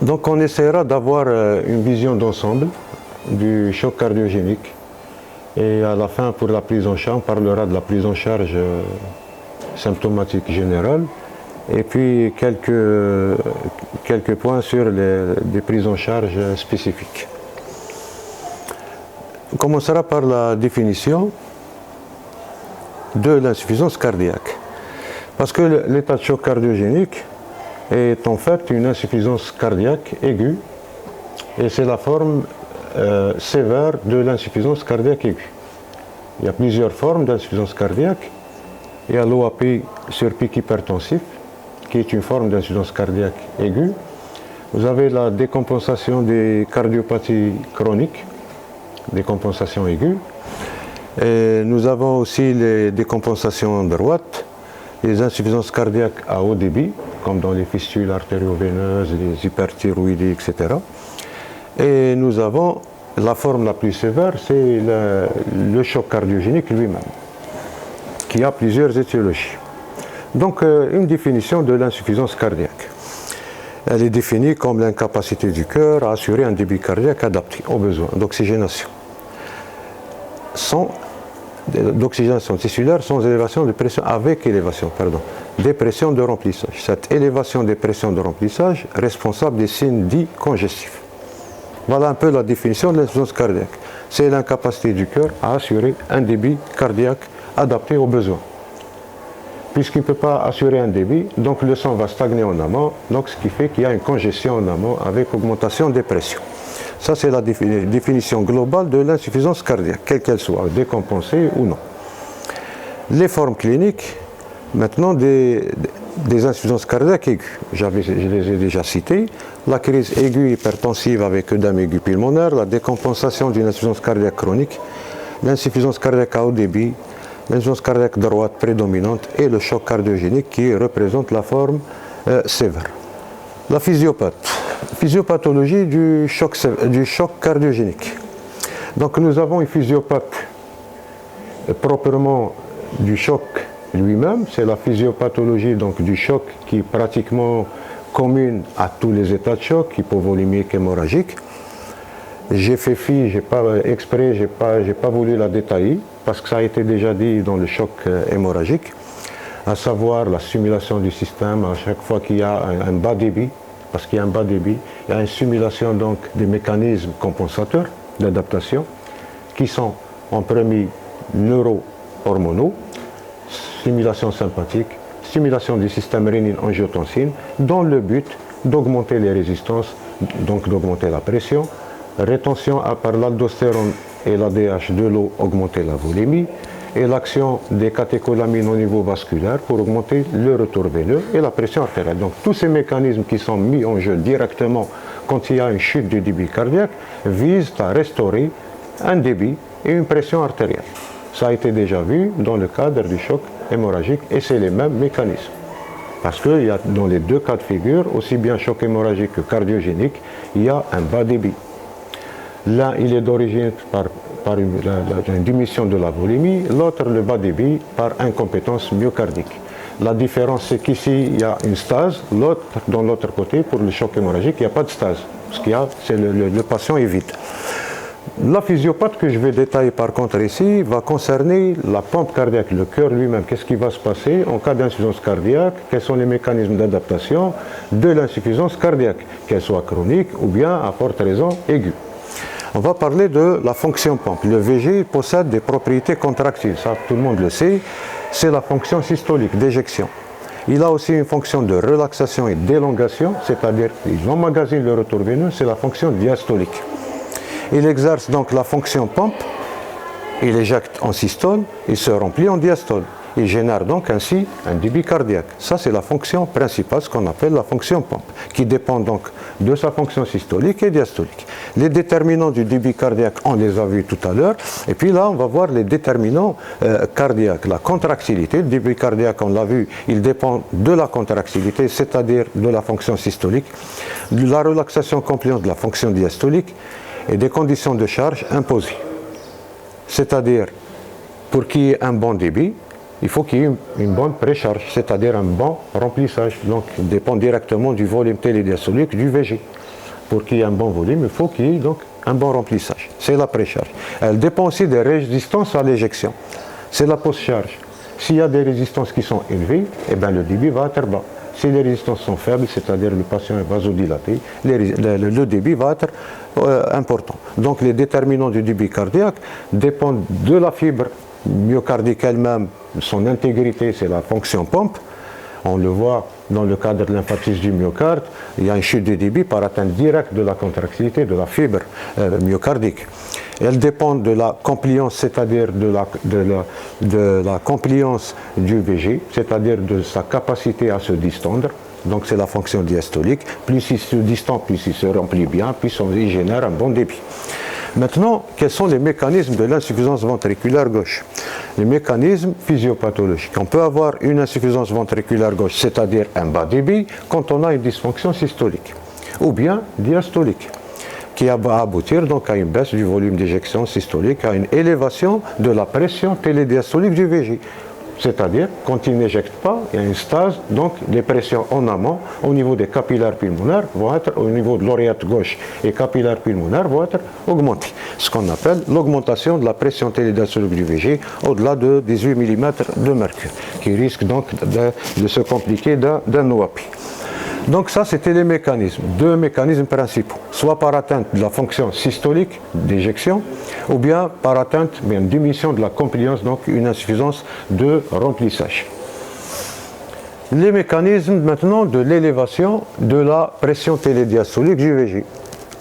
Donc on essaiera d'avoir une vision d'ensemble du choc cardiogénique. Et à la fin, pour la prise en charge, on parlera de la prise en charge symptomatique générale. Et puis quelques points sur les prises en charge spécifiques. On commencera par la définition de l'insuffisance cardiaque. Parce que l'état de choc cardiogénique est en fait une insuffisance cardiaque aiguë et c'est la forme sévère de l'insuffisance cardiaque aiguë. Il y a plusieurs formes d'insuffisance cardiaque. Il y a l'OAP sur pic hypertensif, qui est une forme d'insuffisance cardiaque aiguë. Vous avez la décompensation des cardiopathies chroniques, décompensation aiguë. Et nous avons aussi les décompensations droites, les insuffisances cardiaques à haut débit, comme dans les fistules artério-veineuses, les hyperthyroïdies, etc. Et nous avons la forme la plus sévère, c'est le choc cardiogénique lui-même, qui a plusieurs étiologies. Donc, une définition de l'insuffisance cardiaque. Elle est définie comme l'incapacité du cœur à assurer un débit cardiaque adapté aux besoins d'oxygénation. D'oxygénation tissulaire sans élévation de pression, avec élévation, des pressions de remplissage. Cette élévation des pressions de remplissage responsable des signes dits congestifs. Voilà un peu la définition de l'insuffisance cardiaque. C'est l'incapacité du cœur à assurer un débit cardiaque adapté aux besoins. Puisqu'il ne peut pas assurer un débit, donc le sang va stagner en amont, donc ce qui fait qu'il y a une congestion en amont avec augmentation des pressions. Ça, c'est la définition globale de l'insuffisance cardiaque, quelle qu'elle soit, décompensée ou non. Les formes cliniques, maintenant, des insuffisances cardiaques aiguës. Je les ai déjà citées. La crise aiguë hypertensive avec œdème aigu pulmonaire, la décompensation d'une insuffisance cardiaque chronique, l'insuffisance cardiaque à haut débit, l'insuffisance cardiaque droite prédominante et le choc cardiogénique qui représente la forme sévère. La physiopathologie du choc cardiogénique. Donc nous avons une physiopathie proprement du choc lui-même, c'est la physiopathologie donc, du choc qui est pratiquement commune à tous les états de choc, hypovolémique, hémorragique. J'ai fait fi, j'ai pas voulu la détailler parce que ça a été déjà dit dans le choc hémorragique, à savoir la stimulation du système à chaque fois qu'il y a un bas débit, parce qu'il y a un bas débit, il y a une stimulation donc des mécanismes compensateurs d'adaptation qui sont en premier neuro-hormonaux, stimulation sympathique, stimulation du système rénine-angiotensine dans le but d'augmenter les résistances, donc d'augmenter la pression, rétention par l'aldostérone et l'ADH de l'eau, augmenter la volémie, et l'action des catécholamines au niveau vasculaire pour augmenter le retour veineux et la pression artérielle. Donc tous ces mécanismes qui sont mis en jeu directement quand il y a une chute du débit cardiaque visent à restaurer un débit et une pression artérielle. Ça a été déjà vu dans le cadre du choc hémorragique et c'est les mêmes mécanismes. Parce que dans les deux cas de figure, aussi bien choc hémorragique que cardiogénique, il y a un bas débit. L'un, il est d'origine par une diminution de la volémie, l'autre, le bas débit, par incompétence myocardique. La différence, c'est qu'ici, il y a une stase, dans l'autre côté, pour le choc hémorragique, il n'y a pas de stase. Ce qu'il y a, c'est le patient est vide. La physiopathe que je vais détailler par contre ici va concerner la pompe cardiaque, le cœur lui-même. Qu'est-ce qui va se passer en cas d'insuffisance cardiaque? Quels sont les mécanismes d'adaptation de l'insuffisance cardiaque, qu'elle soit chronique ou bien à forte raison aiguë? On va parler de la fonction pompe. Le VG possède des propriétés contractiles, ça tout le monde le sait, c'est la fonction systolique d'éjection. Il a aussi une fonction de relaxation et d'élongation, c'est-à-dire qu'il emmagasine le retour veineux, c'est la fonction diastolique. Il exerce donc la fonction pompe, il éjecte en systole, il se remplit en diastole. Il génère donc ainsi un débit cardiaque. Ça, c'est la fonction principale, ce qu'on appelle la fonction pompe, qui dépend donc de sa fonction systolique et diastolique. Les déterminants du débit cardiaque, on les a vus tout à l'heure. Et puis là, on va voir les déterminants cardiaques. La contractilité, le débit cardiaque, on l'a vu, il dépend de la contractilité, c'est-à-dire de la fonction systolique, de la relaxation compliante de la fonction diastolique et des conditions de charge imposées. C'est-à-dire, pour qu'il y ait un bon débit, il faut qu'il y ait une bonne précharge, c'est-à-dire un bon remplissage. Donc, il dépend directement du volume télédiastolique du VG. pour qu'il y ait un bon volume, il faut qu'il y ait donc un bon remplissage. C'est la précharge. Elle dépend aussi des résistances à l'éjection. C'est la post-charge. S'il y a des résistances qui sont élevées, eh bien le débit va être bas. Si les résistances sont faibles, c'est-à-dire le patient est vasodilaté, le débit va être important. Donc les déterminants du débit cardiaque dépendent de la fibre myocardique elle-même, son intégrité, c'est la fonction pompe. On le voit dans le cadre de lymphatisme du myocarde, il y a une chute de débit par atteinte directe de la contractilité de la fibre myocardique. Elle dépend de la compliance, c'est-à-dire de la compliance du VG, c'est-à-dire de sa capacité à se distendre. Donc c'est la fonction diastolique. Plus il se distend, plus il se remplit bien, plus il génère un bon débit. Maintenant, quels sont les mécanismes de l'insuffisance ventriculaire gauche? Les mécanismes physiopathologiques. On peut avoir une insuffisance ventriculaire gauche, c'est-à-dire un bas débit, quand on a une dysfonction systolique, ou bien diastolique, qui va aboutir donc à une baisse du volume d'éjection systolique, à une élévation de la pression télédiastolique du VG. C'est-à-dire, quand il n'éjecte pas, il y a une stase, donc les pressions en amont, au niveau des capillaires pulmonaires, vont être, au niveau de l'oreillette gauche et capillaires pulmonaires, vont être augmentées. Ce qu'on appelle l'augmentation de la pression télédiastolique du VG au-delà de 18 mm de mercure, qui risque donc de se compliquer d'un OAPI. Donc ça, c'était les mécanismes, deux mécanismes principaux, soit par atteinte de la fonction systolique d'éjection, ou bien par atteinte, une diminution de la compliance, donc une insuffisance de remplissage. Les mécanismes maintenant de l'élévation de la pression télédiastolique du VG.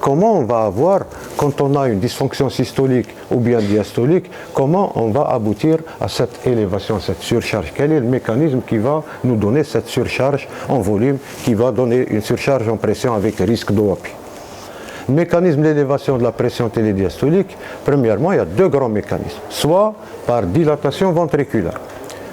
Comment on va avoir, quand on a une dysfonction systolique ou bien diastolique, comment on va aboutir à cette élévation, cette surcharge? Quel est le mécanisme qui va nous donner cette surcharge en volume, qui va donner une surcharge en pression avec risque d'OAPI? Mécanisme d'élévation de la pression télédiastolique, premièrement, il y a deux grands mécanismes. Soit par dilatation ventriculaire,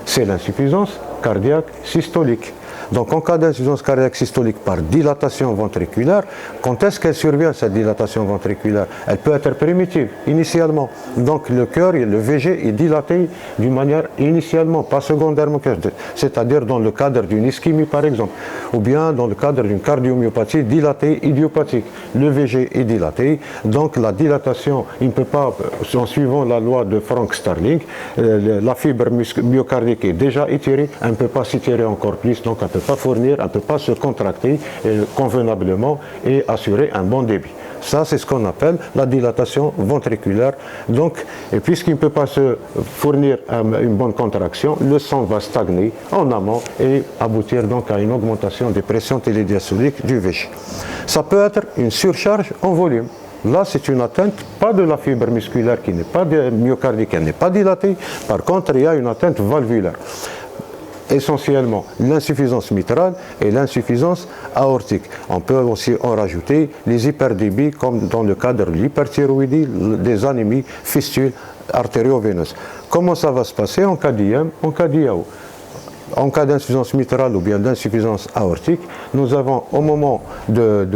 c'est l'insuffisance cardiaque systolique. Donc en cas d'insuffisance cardiaque systolique par dilatation ventriculaire, quand est-ce qu'elle survient cette dilatation ventriculaire? Elle peut être primitive, initialement. Donc le cœur et le VG est dilaté d'une manière initialement, pas secondairement, c'est-à-dire dans le cadre d'une ischémie par exemple, ou bien dans le cadre d'une cardiomyopathie dilatée idiopathique. Le VG est dilaté, donc la dilatation, il ne peut pas, en suivant la loi de Frank Starling, la fibre myocardique est déjà étirée, elle ne peut pas s'étirer encore plus, donc elle ne peut pas fournir, elle ne peut pas se contracter convenablement et assurer un bon débit. Ça, c'est ce qu'on appelle la dilatation ventriculaire. Donc, et puisqu'il ne peut pas se fournir une bonne contraction, le sang va stagner en amont et aboutir donc à une augmentation des pressions télédiastoliques du VG. Ça peut être une surcharge en volume. Là, c'est une atteinte, pas de la fibre musculaire qui n'est pas myocardique, elle n'est pas dilatée. Par contre, il y a une atteinte valvulaire. Essentiellement l'insuffisance mitrale et l'insuffisance aortique. On peut aussi en rajouter les hyperdébits comme dans le cadre de l'hyperthyroïdie, des anémies, fistules artério-veineuses. Comment ça va se passer en cas d'IM, en cas d'IAO? En cas d'insuffisance mitrale ou bien d'insuffisance aortique, nous avons au moment de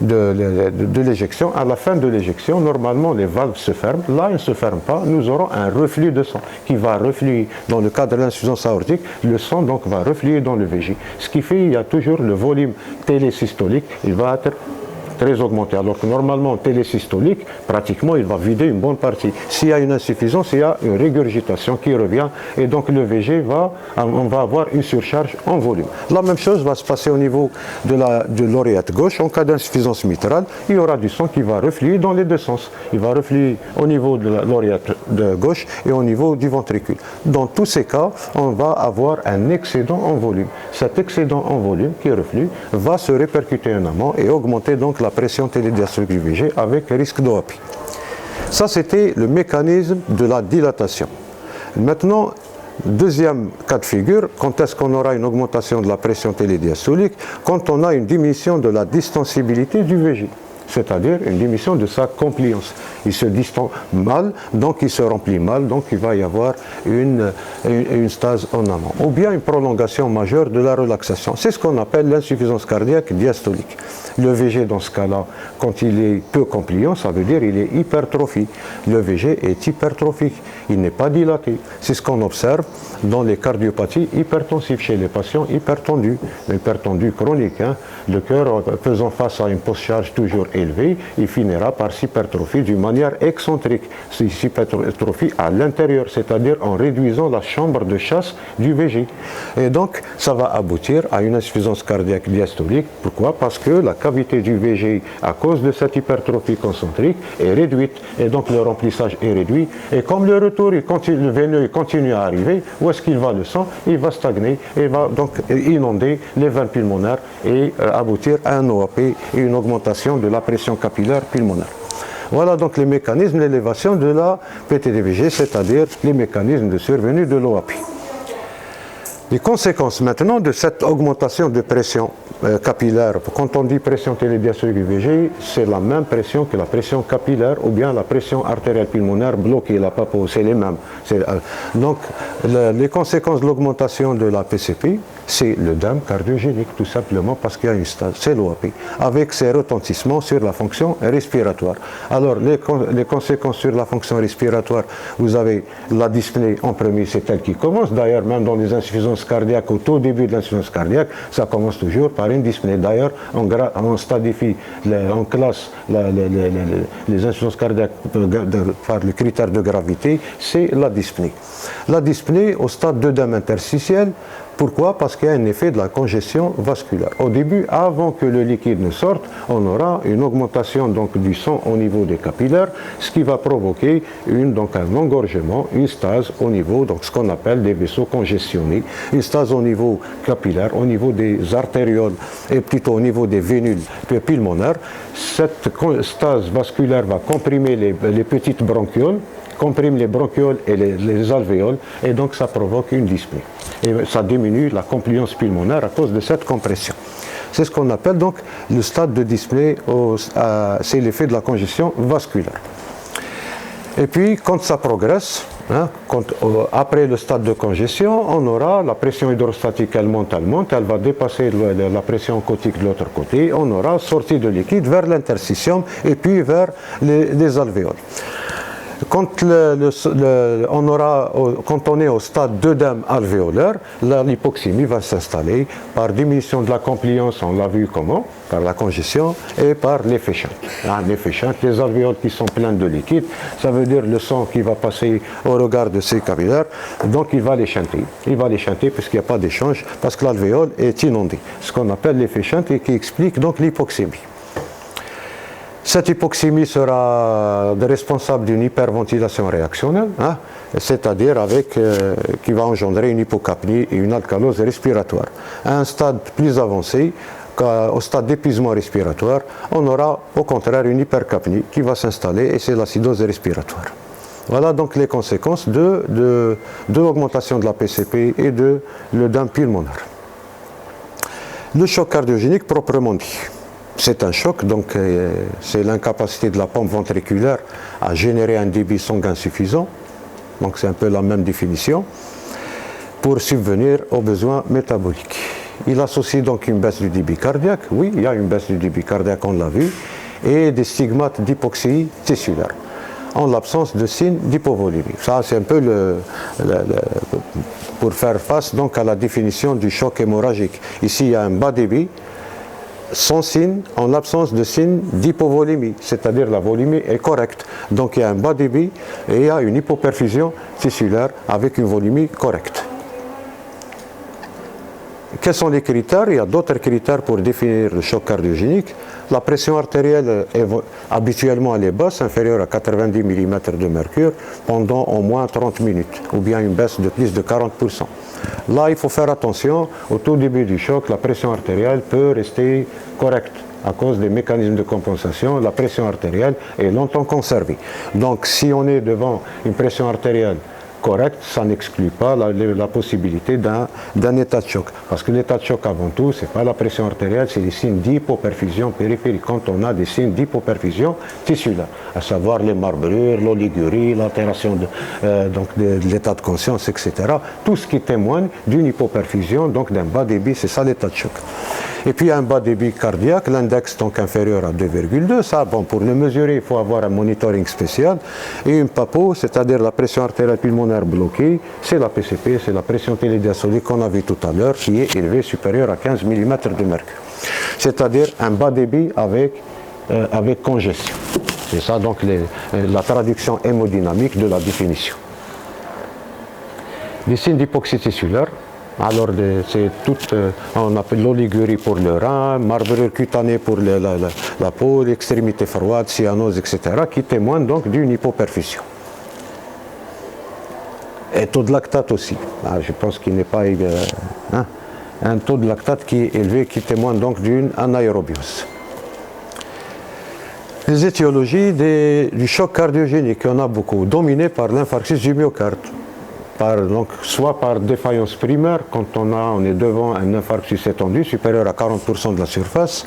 l'éjection, à la fin de l'éjection, normalement les valves se ferment. Là, elles ne se ferment pas. Nous aurons un reflux de sang qui va refluer dans le cadre de l'insuffisance aortique. Le sang donc va refluer dans le VG. Ce qui fait qu'il y a toujours le volume télésystolique. Il va être très augmenté, alors que normalement télésystolique, pratiquement il va vider une bonne partie. S'il y a une insuffisance, il y a une régurgitation qui revient et donc le VG on va avoir une surcharge en volume. La même chose va se passer au niveau de l'oreillette gauche. En cas d'insuffisance mitrale, il y aura du sang qui va refluer dans les deux sens. Il va refluer au niveau de l'oreillette gauche et au niveau du ventricule. Dans tous ces cas, on va avoir un excédent en volume. Cet excédent en volume qui reflue va se répercuter en amont et augmenter donc la pression télédiastolique du VG avec risque d'OAPI. Ça, c'était le mécanisme de la dilatation. Maintenant, deuxième cas de figure, quand est-ce qu'on aura une augmentation de la pression télédiastolique? Quand on a une diminution de la distensibilité du VG, c'est-à-dire une diminution de sa compliance. Il se distend mal, donc il se remplit mal, donc il va y avoir une stase en amont. Ou bien une prolongation majeure de la relaxation. C'est ce qu'on appelle l'insuffisance cardiaque diastolique. Le VG dans ce cas-là, quand il est peu compliant, ça veut dire qu'il est hypertrophique. Le VG est hypertrophique. il n'est pas dilaté. C'est ce qu'on observe dans les cardiopathies hypertensives chez les patients hypertendus chroniques. Le cœur, faisant face à une post-charge toujours élevée, il finira par s'hypertrophier d'une manière excentrique. C'est s'hypertrophie à l'intérieur, c'est-à-dire en réduisant la chambre de chasse du VG. Et donc, ça va aboutir à une insuffisance cardiaque diastolique. Pourquoi? Parce que la cavité du VG, à cause de cette hypertrophie concentrique, est réduite. Et donc, le remplissage est réduit. Et comme le retour, le veineux continue à arriver, où est-ce qu'il va le sang? Il va stagner et va donc inonder les veines pulmonaires et aboutir à un OAP et une augmentation de la pression capillaire pulmonaire. Voilà donc les mécanismes d'élévation de la PTDVG, c'est-à-dire les mécanismes de survenue de l'OAP. Les conséquences maintenant de cette augmentation de pression capillaire, quand on dit pression télédiastolique du VG, c'est la même pression que la pression capillaire ou bien la pression artérielle pulmonaire bloquée, la PAPO, c'est les mêmes. Donc les conséquences de l'augmentation de la PCP, c'est le dème cardiogénique, tout simplement parce qu'il y a une stase, c'est l'OAP, avec ses retentissements sur la fonction respiratoire. Alors les conséquences sur la fonction respiratoire, vous avez la dyspnée en premier, c'est elle qui commence. D'ailleurs, même dans les insuffisances cardiaques, au tout début de l'insuffisance cardiaque, ça commence toujours par une dyspnée. D'ailleurs, on stadifie, on classe les insuffisances cardiaques par le critère de gravité, c'est la dyspnée. La dyspnée au stade d'œdème interstitiel. Pourquoi? Parce qu'il y a un effet de la congestion vasculaire. Au début, avant que le liquide ne sorte, on aura une augmentation donc, du sang au niveau des capillaires, ce qui va provoquer un engorgement, une stase au niveau, donc ce qu'on appelle des vaisseaux congestionnés, une stase au niveau capillaire, au niveau des artérioles et plutôt au niveau des vénules pulmonaires. Cette stase vasculaire va comprimer les petites bronchioles, comprime les bronchioles et les alvéoles, et donc ça provoque une dyspnée. Et ça diminue la compliance pulmonaire à cause de cette compression. C'est ce qu'on appelle donc le stade de dyspnée, c'est l'effet de la congestion vasculaire. Et puis, quand ça progresse, après le stade de congestion, on aura la pression hydrostatique, elle monte, elle va dépasser la pression oncotique de l'autre côté, on aura sortie de liquide vers l'interstitium et puis vers les alvéoles. Quand on est au stade d'œdème alvéolaire, l'hypoxémie va s'installer par diminution de la compliance, on l'a vu comment, par la congestion et par l'effet shunt. L'effet shunt, les alvéoles qui sont pleines de liquide, ça veut dire le sang qui va passer au regard de ces capillaires, donc il va les shunter. Il va les shunter parce qu'il n'y a pas d'échange, parce que l'alvéole est inondée. Ce qu'on appelle l'effet shunt et qui explique donc l'hypoxémie. Cette hypoxémie sera responsable d'une hyperventilation réactionnelle, c'est-à-dire qui va engendrer une hypocapnie et une alcalose respiratoire. À un stade plus avancé, au stade d'épuisement respiratoire, on aura au contraire une hypercapnie qui va s'installer et c'est l'acidose respiratoire. Voilà donc les conséquences de l'augmentation de la PCP et de l'œdème pulmonaire. Le choc cardiogénique proprement dit. C'est un choc, donc c'est l'incapacité de la pompe ventriculaire à générer un débit sanguin suffisant, donc c'est un peu la même définition, pour subvenir aux besoins métaboliques. Il associe donc une baisse du débit cardiaque, oui, il y a une baisse du débit cardiaque, on l'a vu, et des stigmates d'hypoxie tissulaire, en l'absence de signes d'hypovolémie. Ça, c'est un peu pour faire face donc à la définition du choc hémorragique. Ici, il y a un bas débit, sans signe, en l'absence de signe d'hypovolémie, c'est-à-dire la volémie est correcte. Donc il y a un bas débit et il y a une hypoperfusion tissulaire avec une volémie correcte. Quels sont les critères? Il y a d'autres critères pour définir le choc cardiogénique. La pression artérielle, habituellement, elle est basse, inférieure à 90 mm de mercure, pendant au moins 30 minutes, ou bien une baisse de plus de 40%. Là, il faut faire attention, au tout début du choc, la pression artérielle peut rester correcte. À cause des mécanismes de compensation, la pression artérielle est longtemps conservée. Donc, si on est devant une pression artérielle correcte, ça n'exclut pas la possibilité d'un état de choc. Parce que l'état de choc, avant tout, ce n'est pas la pression artérielle, c'est les signes d'hypoperfusion périphérique. Quand on a des signes d'hypoperfusion tissulaire, à savoir les marbrures, l'oligurie, l'altération de l'état de conscience, etc. Tout ce qui témoigne d'une hypoperfusion, donc d'un bas débit, c'est ça l'état de choc. Et puis un bas débit cardiaque, l'index donc inférieur à 2,2, ça, bon, pour le mesurer, il faut avoir un monitoring spécial. Et une PAPO, c'est-à-dire la pression artérielle pulmonaire bloquée, c'est la PCP, c'est la pression télédiastolique qu'on a vu tout à l'heure, qui est élevée, supérieure à 15 mm de mercure. C'est-à-dire un bas débit avec congestion. C'est ça donc la traduction hémodynamique de la définition. Les signes d'hypoxie tissulaire. Alors, c'est tout, on appelle l'oligurie pour le rein, marbrure cutanée pour la peau, l'extrémité froide, cyanose, etc., qui témoignent donc d'une hypoperfusion. Et taux de lactate aussi. Je pense qu'il n'est pas un taux de lactate qui est élevé, qui témoigne donc d'une anaérobiose. Les étiologies du choc cardiogénique, il y en a beaucoup, dominées par l'infarctus du myocarde. Donc, soit par défaillance primaire, quand on est devant un infarctus étendu supérieur à 40% de la surface,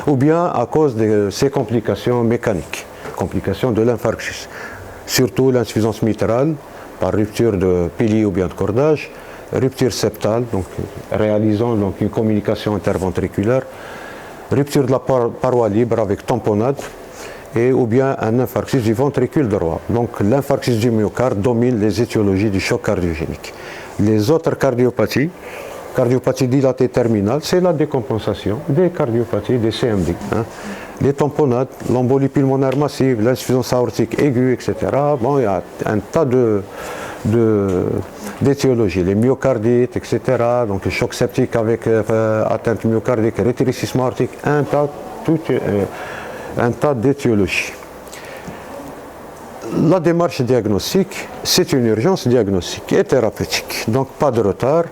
ou bien à cause de ces complications mécaniques, complications de l'infarctus. Surtout l'insuffisance mitrale, par rupture de pilier ou bien de cordage, rupture septale, donc réalisant donc une communication interventriculaire, rupture de la paroi libre avec tamponnade, et ou bien un infarctus du ventricule droit. Donc l'infarctus du myocarde domine les étiologies du choc cardiogénique. Les autres cardiopathies, cardiopathie dilatée terminale, c'est la décompensation des cardiopathies, des CMD. Les tamponnades, l'embolie pulmonaire massive, l'insuffisance aortique aiguë, etc. Bon, il y a un tas d'étiologies, les myocardites, etc. Donc le choc septique avec atteinte myocardique, rétrécissement aortique, un tas d'étiologies. La démarche diagnostique, c'est une urgence diagnostique et thérapeutique, donc pas de retard.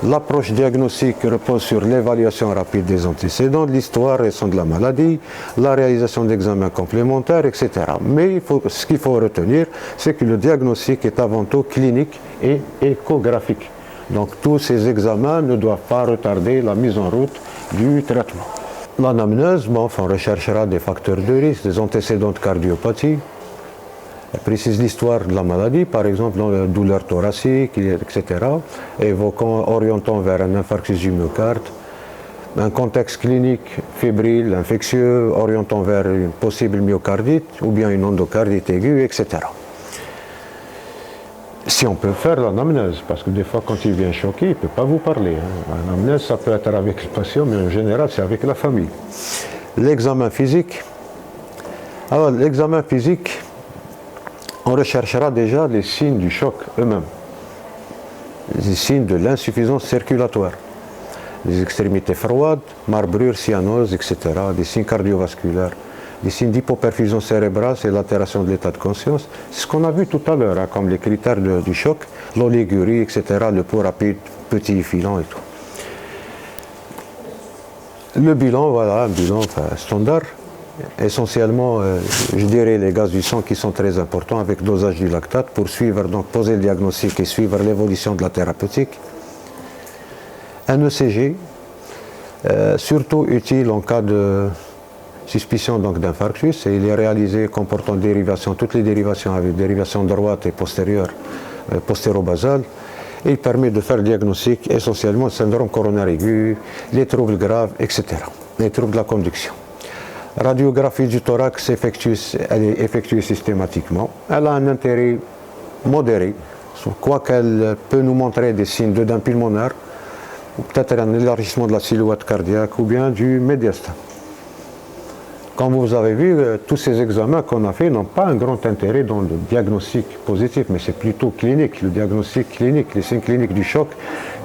L'approche diagnostique repose sur l'évaluation rapide des antécédents, de l'histoire récente de la maladie, la réalisation d'examens complémentaires, etc. Mais ce qu'il faut retenir, c'est que le diagnostic est avant tout clinique et échographique. Donc tous ces examens ne doivent pas retarder la mise en route du traitement. L'anamnèse, on recherchera des facteurs de risque, des antécédents de cardiopathie. Elle précise l'histoire de la maladie, par exemple dans la douleur thoracique, etc., orientant vers un infarctus du myocarde, un contexte clinique fébrile, infectieux, orientant vers une possible myocardite ou bien une endocardite aiguë, etc. Si on peut faire l'anamnèse, parce que des fois quand il vient choqué, il ne peut pas vous parler. L'anamnèse, ça peut être avec le patient, mais en général, c'est avec la famille. L'examen physique. Alors, l'examen physique, on recherchera déjà les signes du choc eux-mêmes. Les signes de l'insuffisance circulatoire. Les extrémités froides, marbrures, cyanose, etc. Des signes cardiovasculaires. Des signes d'hypoperfusion cérébrale, c'est l'altération de l'état de conscience. C'est ce qu'on a vu tout à l'heure, comme les critères du choc, l'oligurie, etc., le pouls rapide, petit filant et tout. Le bilan, voilà, un bilan standard. Essentiellement, je dirais les gaz du sang qui sont très importants avec dosage du lactate pour suivre, donc poser le diagnostic et suivre l'évolution de la thérapeutique. Un ECG, surtout utile en cas de suspicion d'infarctus, et il est réalisé comportant toutes les dérivations avec dérivation droite et postérieure, postéro-basale. Il permet de faire le diagnostic essentiellement du syndrome coronaire aigu, les troubles graves, etc., les troubles de la conduction. Radiographie du thorax, elle est effectuée systématiquement. Elle a un intérêt modéré, quoiqu'elle peut nous montrer des signes d'œdème pulmonaire, ou peut-être un élargissement de la silhouette cardiaque, ou bien du médiastin. Comme vous avez vu, tous ces examens qu'on a faits n'ont pas un grand intérêt dans le diagnostic positif, mais c'est plutôt clinique, le diagnostic clinique, les signes cliniques du choc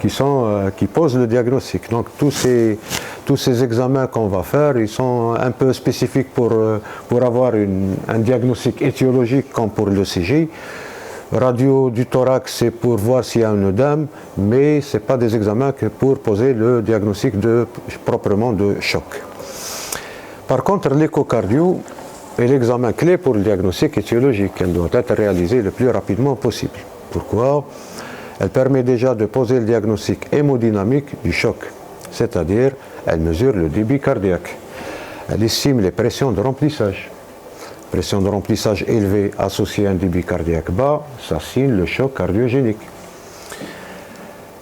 qui posent le diagnostic. Donc tous ces examens qu'on va faire, ils sont un peu spécifiques pour avoir un diagnostic étiologique comme pour l'ECG. Radio du thorax, c'est pour voir s'il y a un œdème, mais ce n'est pas des examens que pour poser le diagnostic proprement de choc. Par contre, l'échocardio est l'examen clé pour le diagnostic étiologique. Elle doit être réalisée le plus rapidement possible Pourquoi? Elle permet déjà de poser le diagnostic hémodynamique du choc, c'est-à-dire elle mesure le débit cardiaque. Elle estime les pressions de remplissage. Pression de remplissage élevée associée à un débit cardiaque bas, ça signe le choc cardiogénique.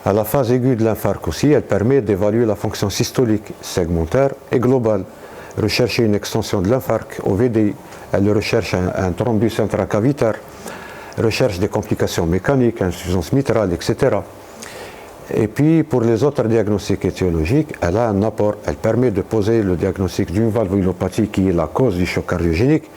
À la phase aiguë de l'infarct aussi, elle permet d'évaluer la fonction systolique, segmentaire et globale. Rechercher une extension de l'infarct au VDI. Elle recherche un thrombus intracavitaire. Recherche des complications mécaniques, insuffisance mitrale, etc. Et puis, pour les autres diagnostics étiologiques, elle a un apport. Elle permet de poser le diagnostic d'une valvulopathie qui est la cause du choc cardiogénique,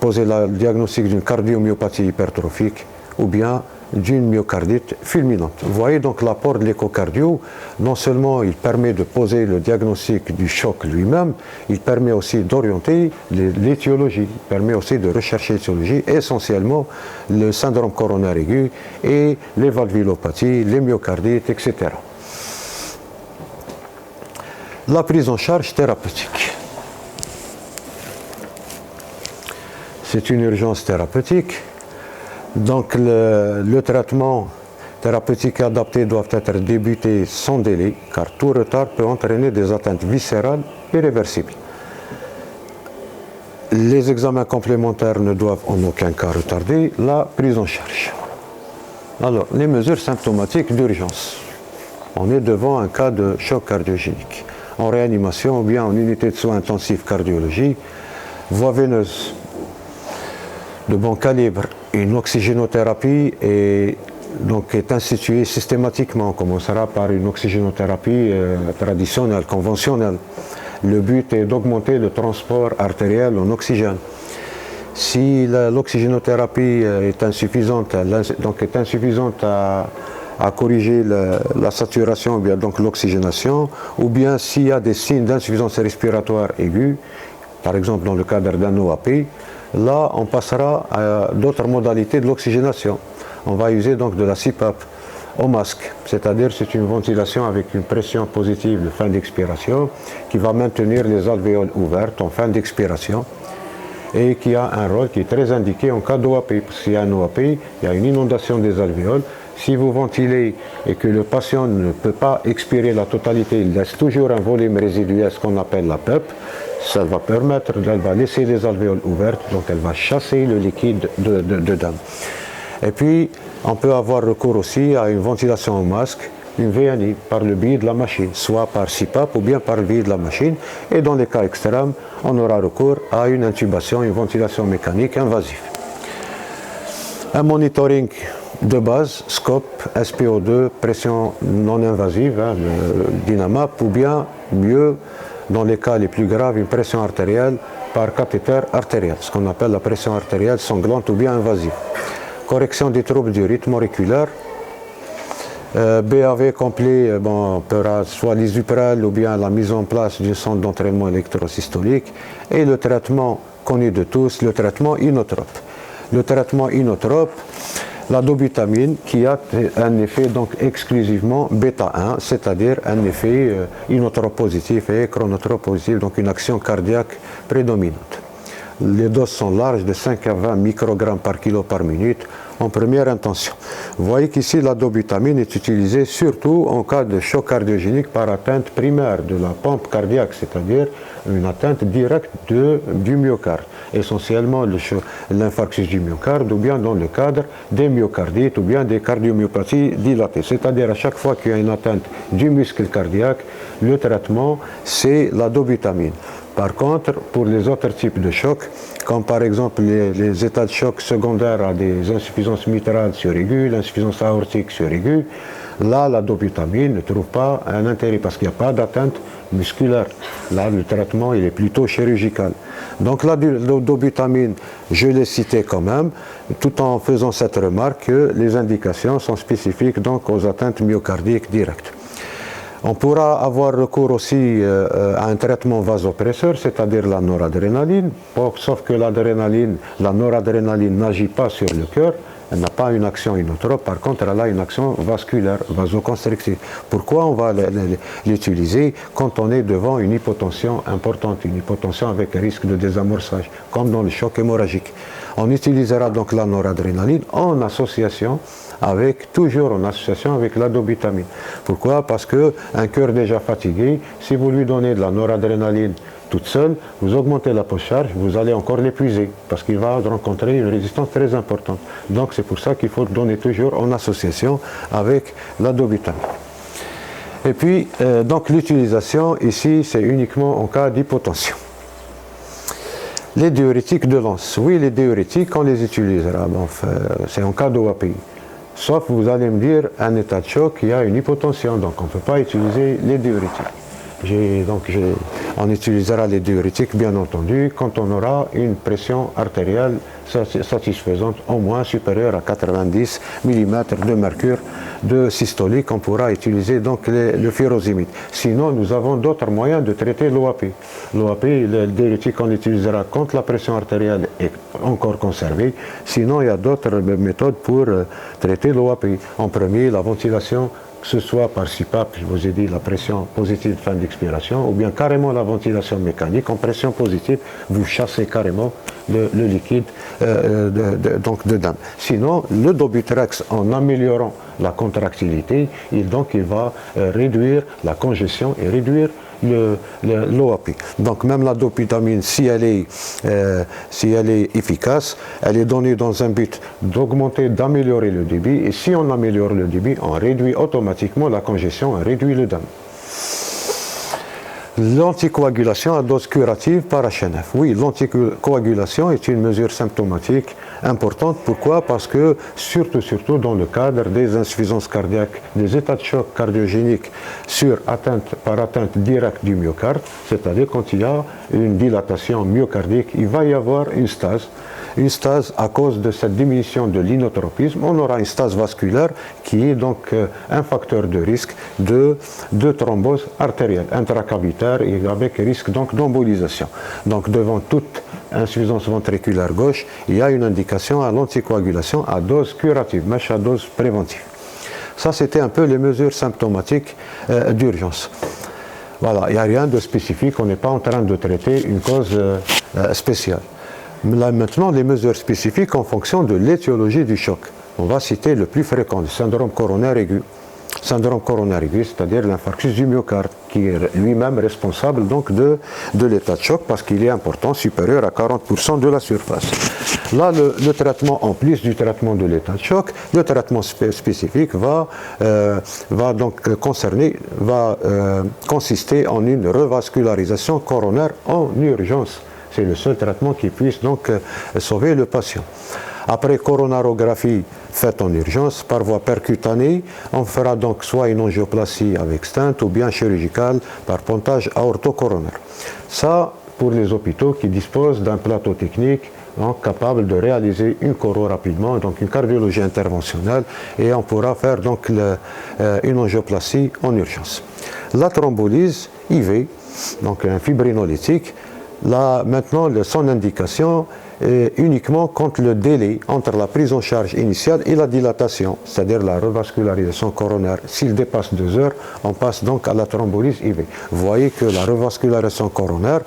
poser le diagnostic d'une cardiomyopathie hypertrophique ou bien d'une myocardite fulminante. Vous voyez donc l'apport de l'échocardio, non seulement il permet de poser le diagnostic du choc lui-même, il permet aussi d'orienter l'étiologie, il permet aussi de rechercher l'étiologie, essentiellement le syndrome coronaire aigu et les valvulopathies, les myocardites, etc. La prise en charge thérapeutique. C'est une urgence thérapeutique. Donc le traitement thérapeutique adapté doit être débuté sans délai, car tout retard peut entraîner des atteintes viscérales irréversibles. Les examens complémentaires ne doivent en aucun cas retarder la prise en charge. Alors, les mesures symptomatiques d'urgence. On est devant un cas de choc cardiogénique. En réanimation ou bien en unité de soins intensifs cardiologie, voie veineuse de bon calibre, une oxygénothérapie est instituée systématiquement. On commencera par une oxygénothérapie traditionnelle, conventionnelle. Le but est d'augmenter le transport artériel en oxygène. Si l'oxygénothérapie est insuffisante, à corriger la saturation, ou bien donc l'oxygénation, ou bien s'il y a des signes d'insuffisance respiratoire aiguë, par exemple dans le cadre d'un OAP, là on passera à d'autres modalités de l'oxygénation. On va user donc de la CPAP au masque, c'est-à-dire c'est une ventilation avec une pression positive de fin d'expiration qui va maintenir les alvéoles ouvertes en fin d'expiration et qui a un rôle qui est très indiqué en cas d'OAP. Parce qu'il y a un OAP, il y a une inondation des alvéoles. Si vous ventilez et que le patient ne peut pas expirer la totalité, il laisse toujours un volume résiduel, ce qu'on appelle la PEP, ça va permettre, elle va laisser les alvéoles ouvertes, donc elle va chasser le liquide dedans. Et puis, on peut avoir recours aussi à une ventilation au masque, une VNI, par le biais de la machine, soit par CPAP ou bien par le biais de la machine. Et dans les cas extrêmes, on aura recours à une intubation, une ventilation mécanique invasive. Un monitoring de base, scope, SPO2, pression non invasive, le Dynamap, ou bien mieux, dans les cas les plus graves, une pression artérielle par cathéter artériel, ce qu'on appelle la pression artérielle sanglante ou bien invasive. Correction des troubles du rythme auriculaire. BAV complet, on fera soit l'Isuprel ou bien la mise en place du centre d'entraînement électrosystolique. Et le traitement connu de tous, le traitement inotrope. Le traitement inotrope, la dobutamine qui a un effet donc exclusivement bêta 1, c'est-à-dire un effet inotrope positif et chronotrope positif, donc une action cardiaque prédominante. Les doses sont larges, de 5 à 20 microgrammes par kilo par minute en première intention. Vous voyez qu'ici la dobutamine est utilisée surtout en cas de choc cardiogénique par atteinte primaire de la pompe cardiaque, c'est-à-dire une atteinte directe du myocarde, essentiellement l'infarctus du myocarde ou bien dans le cadre des myocardites ou bien des cardiomyopathies dilatées. C'est-à-dire à chaque fois qu'il y a une atteinte du muscle cardiaque, le traitement c'est la dobutamine. Par contre, pour les autres types de chocs, comme par exemple les états de choc secondaires à des insuffisances mitrales suraiguës, l'insuffisance aortique suraiguë, là, la dobutamine ne trouve pas un intérêt parce qu'il n'y a pas d'atteinte musculaire. Là, le traitement, il est plutôt chirurgical. Donc la dobutamine, je l'ai cité quand même, tout en faisant cette remarque que les indications sont spécifiques donc aux atteintes myocardiques directes. On pourra avoir recours aussi à un traitement vasopresseur, c'est-à-dire la noradrénaline, sauf que la noradrénaline n'agit pas sur le cœur, elle n'a pas une action inotrope, par contre elle a une action vasculaire, vasoconstrictive. Pourquoi on va l'utiliser quand on est devant une hypotension importante, une hypotension avec risque de désamorçage, comme dans le choc hémorragique. On utilisera donc la noradrénaline toujours en association avec la dobutamine. Pourquoi? Parce qu'un cœur déjà fatigué, si vous lui donnez de la noradrénaline toute seule, vous augmentez la post-charge, vous allez encore l'épuiser parce qu'il va rencontrer une résistance très importante. Donc c'est pour ça qu'il faut donner toujours en association avec la dobutamine. Et puis, donc l'utilisation ici, c'est uniquement en cas d'hypotension. Les diurétiques de Lens. Oui, les diurétiques, on les utilisera. C'est en cas d'OAPI. Sauf, vous allez me dire, un état de choc, il y a une hypotension, donc on ne peut pas utiliser les diurétiques. On utilisera les diurétiques, bien entendu, quand on aura une pression artérielle satisfaisante, au moins supérieure à 90 mm de mercure de systolique. On pourra utiliser donc le furosémide. Sinon, nous avons d'autres moyens de traiter l'OAP. L'OAP, le diurétique qu'on utilisera quand la pression artérielle est encore conservée. Sinon, il y a d'autres méthodes pour traiter l'OAP. En premier, la ventilation, que ce soit par CPAP, je vous ai dit la pression positive de fin d'expiration, ou bien carrément la ventilation mécanique. En pression positive, vous chassez carrément le liquide dedans. Sinon, le Dobutrex, en améliorant la contractilité, il va réduire la congestion et réduire l'OAP. Donc même la dobutamine, si elle est efficace, elle est donnée dans un but d'augmenter, d'améliorer le débit. Et si on améliore le débit, on réduit automatiquement la congestion, on réduit le DAM. L'anticoagulation à dose curative par HNF. Oui, l'anticoagulation est une mesure symptomatique importante. Pourquoi? Parce que, surtout dans le cadre des insuffisances cardiaques, des états de choc cardiogéniques par atteinte directe du myocarde, c'est-à-dire quand il y a une dilatation myocardique, il va y avoir une stase. Une stase à cause de cette diminution de l'inotropisme. On aura une stase vasculaire qui est donc un facteur de risque de thrombose artérielle intracavitaire et avec risque donc d'embolisation. Donc devant toute insuffisance ventriculaire gauche, il y a une indication à l'anticoagulation à dose curative, mais à dose préventive. Ça, c'était un peu les mesures symptomatiques d'urgence. Voilà, il n'y a rien de spécifique, on n'est pas en train de traiter une cause spéciale. Là, maintenant, les mesures spécifiques en fonction de l'étiologie du choc. On va citer le plus fréquent, le syndrome coronaire aigu. Syndrome coronaire aigu, c'est-à-dire l'infarctus du myocarde, qui est lui-même responsable donc de l'état de choc parce qu'il est important, supérieur à 40% de la surface. Là, le traitement, en plus du traitement de l'état de choc, le traitement spécifique va consister en une revascularisation coronaire en urgence. C'est le seul traitement qui puisse donc sauver le patient. Après coronarographie faite en urgence par voie percutanée, on fera donc soit une angioplastie avec stent ou bien chirurgicale par pontage aortocoronaire. Ça, pour les hôpitaux qui disposent d'un plateau technique capable de réaliser une coro rapidement, donc une cardiologie interventionnelle, et on pourra faire donc une angioplastie en urgence. La thrombolyse IV, donc un fibrinolytique. Là, maintenant, son indication est uniquement quand le délai entre la prise en charge initiale et la dilatation, c'est-à-dire la revascularisation coronaire. S'il dépasse 2 heures, on passe donc à la thrombolyse IV. Vous voyez que la revascularisation coronaire,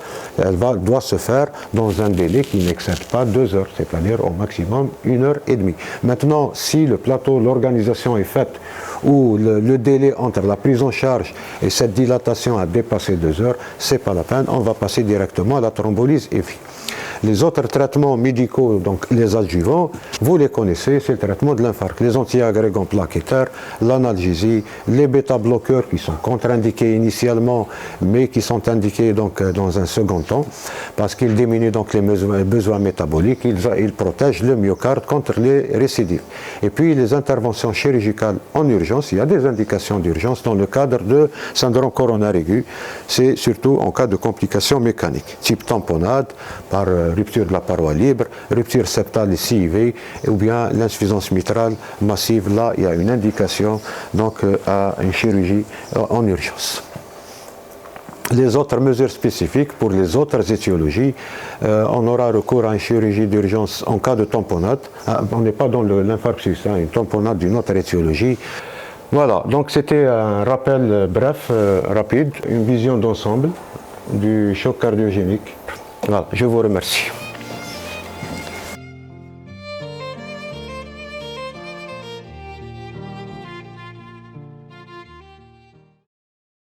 doit se faire dans un délai qui n'excède pas 2 heures, c'est-à-dire au maximum 1 heure et demie. Maintenant, si le plateau, l'organisation est faite où le délai entre la prise en charge et cette dilatation a dépassé 2 heures, c'est pas la peine, on va passer directement à la thrombolyse IV. Les autres traitements médicaux, donc les adjuvants, vous les connaissez, c'est le traitement de l'infarct. Les antiagrégants plaquettaires, l'analgésie, les bêta-bloqueurs qui sont contre-indiqués initialement, mais qui sont indiqués donc dans un second temps, parce qu'ils diminuent donc les besoins métaboliques, ils protègent le myocarde contre les récidives. Et puis les interventions chirurgicales en urgence, il y a des indications d'urgence dans le cadre de syndrome coronaire aigu, c'est surtout en cas de complications mécaniques, type tamponnade, par rupture de la paroi libre, rupture septale et CIV, ou bien l'insuffisance mitrale massive. Là, il y a une indication donc à une chirurgie en urgence. Les autres mesures spécifiques pour les autres étiologies, on aura recours à une chirurgie d'urgence en cas de tamponnade. On n'est pas dans l'infarctus, une tamponnade d'une autre étiologie. Voilà, donc c'était un rappel bref, rapide, une vision d'ensemble du choc cardiogénique. Voilà, je vous remercie.